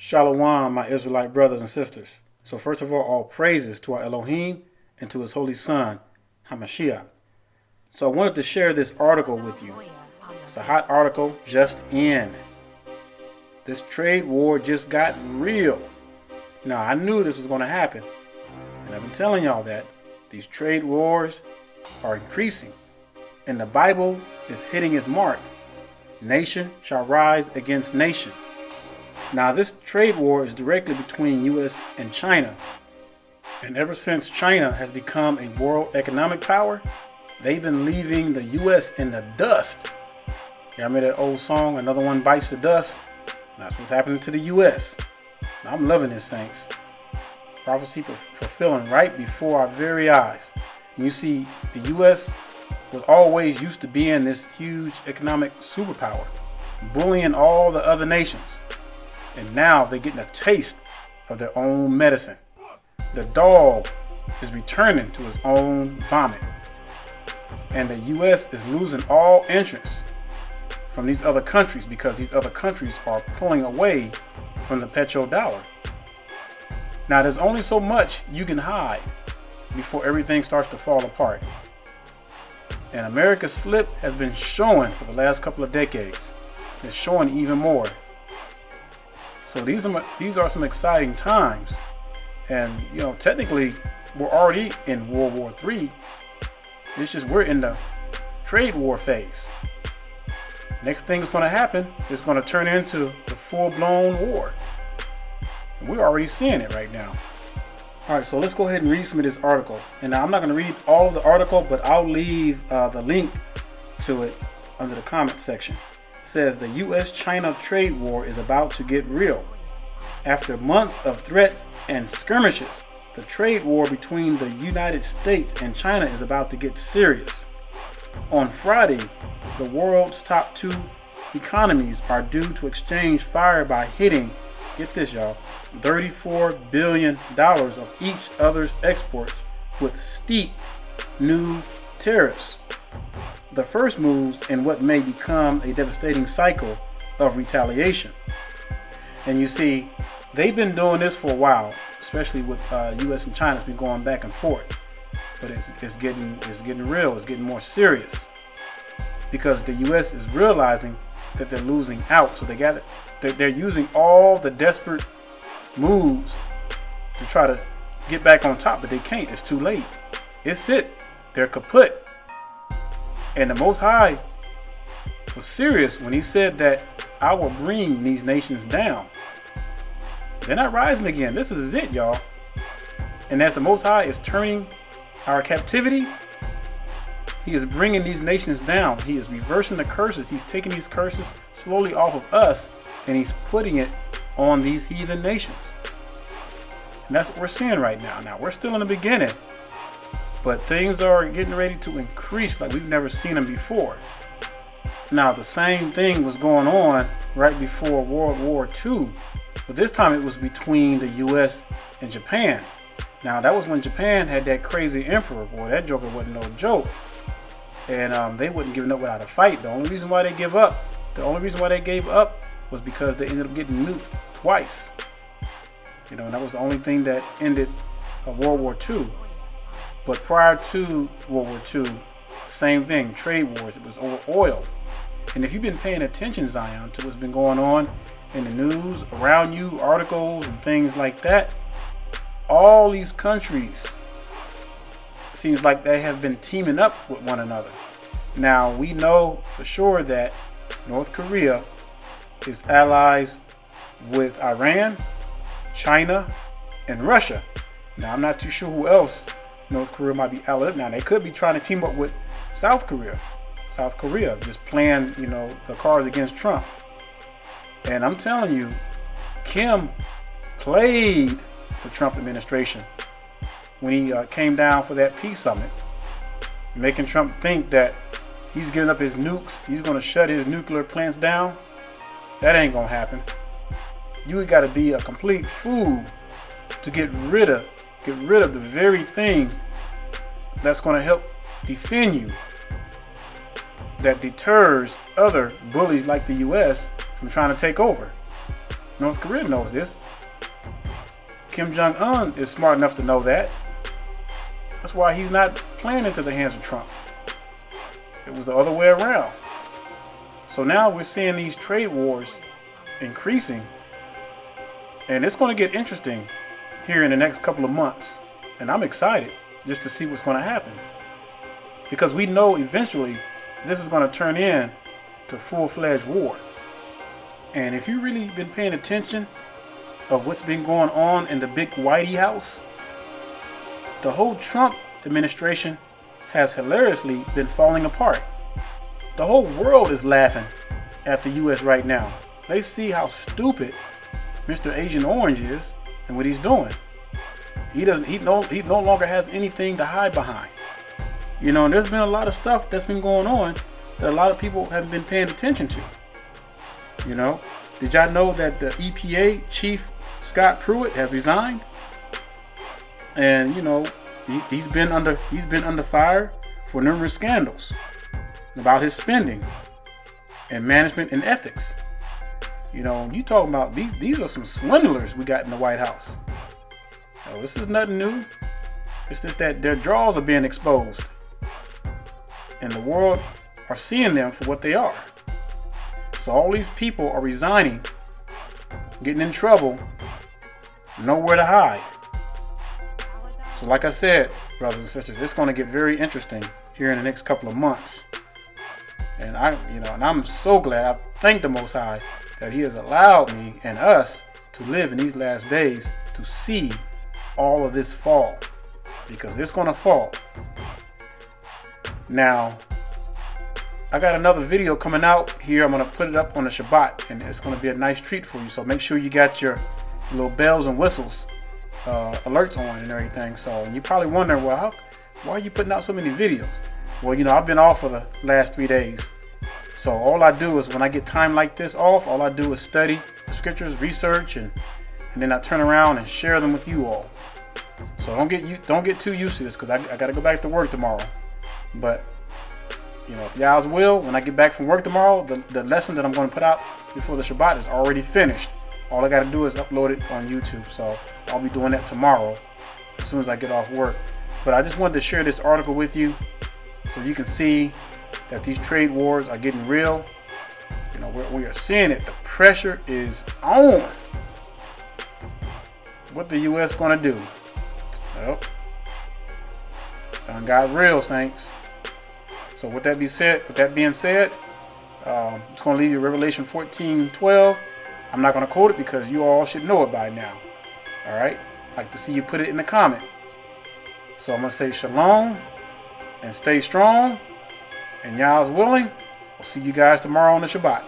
Shalom, my Israelite brothers and sisters. So first of all praises to our Elohim and to his holy son, Hamashiach. So I wanted to share this article with you. It's a hot article just in. This trade war just got real. Now, I knew this was going to happen. And I've been telling y'all that these trade wars are increasing. And the Bible is hitting its mark. Nation shall rise against nation. Now, this trade war is directly between U.S. and China. And ever since China has become a world economic power, they've been leaving the U.S. in the dust. You remember that old song, Another One Bites the Dust? That's what's happening to the U.S. Now, I'm loving this, saints. Prophecy fulfilling right before our very eyes. And you see, the U.S. was always used to being this huge economic superpower, bullying all the other nations. And now they're getting a taste of their own medicine. The dog is returning to his own vomit. And the U.S. is losing all interest from these other countries because these other countries are pulling away from the petrodollar. Now, there's only so much you can hide before everything starts to fall apart. And America's slip has been showing for the last couple of decades. It's showing even more. So these are some exciting times. And, technically, we're already in World War III. It's just we're in the trade war phase. Next thing that's going to happen is going to turn into the full-blown war. And we're already seeing it right now. All right, so let's go ahead and read some of this article. And now I'm not going to read all of the article, but I'll leave the link to it under the comment section. Says the U.S.-China trade war is about to get real. After months of threats and skirmishes, the trade war between the United States and China is about to get serious. On Friday, the world's top two economies are due to exchange fire by hitting, get this y'all, $34 billion of each other's exports with steep new tariffs. The first moves in what may become a devastating cycle of retaliation. And you see, they've been doing this for a while, especially with U.S. and China. It's been going back and forth, but it's getting real. It's getting more serious because the U.S. is realizing that they're losing out. So they're using all the desperate moves to try to get back on top, but they can't. It's too late. They're kaput. And the Most High was serious when he said that I will bring these nations down. They're not rising again. This is it, y'all. And as the Most High is turning our captivity, he is bringing these nations down. He is reversing the curses. He's taking these curses slowly off of us, and he's putting it on these heathen nations. And that's what we're seeing right now. Now, we're still in the beginning, but things are getting ready to increase like we've never seen them before. Now, the same thing was going on right before World War II, but this time it was between the U.S. and Japan. Now, that was when Japan had that crazy emperor. Boy, that joker wasn't no joke. And they wasn't giving up without a fight. The only reason why they gave up was because they ended up getting nuked twice. And that was the only thing that ended World War II. But prior to World War II, same thing, trade wars. It was over oil. And if you've been paying attention, Zion, to what's been going on in the news, around you, articles and things like that, all these countries seems like they have been teaming up with one another. Now, we know for sure that North Korea is allies with Iran, China, and Russia. Now, I'm not too sure who else North Korea might be allied. Now, they could be trying to team up with South Korea. South Korea just playing, the cards against Trump. And I'm telling you, Kim played the Trump administration when he came down for that peace summit, making Trump think that he's giving up his nukes. He's going to shut his nuclear plants down. That ain't going to happen. You got to be a complete fool to get rid of the very thing that's going to help defend you, that deters other bullies like the U.S. from trying to take over. North Korea knows this. Kim Jong-un is smart enough to know that. That's why he's not playing into the hands of Trump. It was the other way around. So now we're seeing these trade wars increasing. And it's going to get interesting here in the next couple of months. And I'm excited just to see what's going to happen. Because we know eventually this is going to turn into full-fledged war. And if you've really been paying attention of what's been going on in the big Whitey House, the whole Trump administration has hilariously been falling apart. The whole world is laughing at the U.S. right now. They see how stupid Mr. Agent Orange is and what he's doing. He no longer has anything to hide behind. You know, and there's been a lot of stuff that's been going on that a lot of people haven't been paying attention to. You know, did y'all know that the EPA chief Scott Pruitt has resigned? And you know, he's been under fire for numerous scandals about his spending and management and ethics. You know, you talking about these are some swindlers we got in the White House. Oh, this is nothing new. It's just that their draws are being exposed, and the world are seeing them for what they are. So all these people are resigning, getting in trouble, nowhere to hide. So like I said, brothers and sisters, it's going to get very interesting here in the next couple of months. And I'm so glad. I thank the Most High that He has allowed me and us to live in these last days to see all of this fall, because it's going to fall. Now, I got another video coming out here. I'm going to put it up on the Shabbat, and it's going to be a nice treat for you. So make sure you got your little bells and whistles alerts on and everything. So you're probably wondering, well, why are you putting out so many videos? Well, you know, I've been off for the last 3 days. So all I do is when I get time like this off, all I do is study the scriptures, research, and then I turn around and share them with you all. So don't get too used to this, because I got to go back to work tomorrow. But you know, if y'all's will, when I get back from work tomorrow, the lesson that I'm going to put out before the Shabbat is already finished. All I got to do is upload it on YouTube. So I'll be doing that tomorrow as soon as I get off work. But I just wanted to share this article with you so you can see that these trade wars are getting real. You know, we are seeing it. The pressure is on. What the U.S. going to do? Well, done got real, saints. So with that being said, it's going to leave you Revelation 14:12. I'm not going to quote it because you all should know it by now. All right? I'd like to see you put it in the comment. So I'm going to say shalom and stay strong. And y'all's willing. We'll see you guys tomorrow on the Shabbat.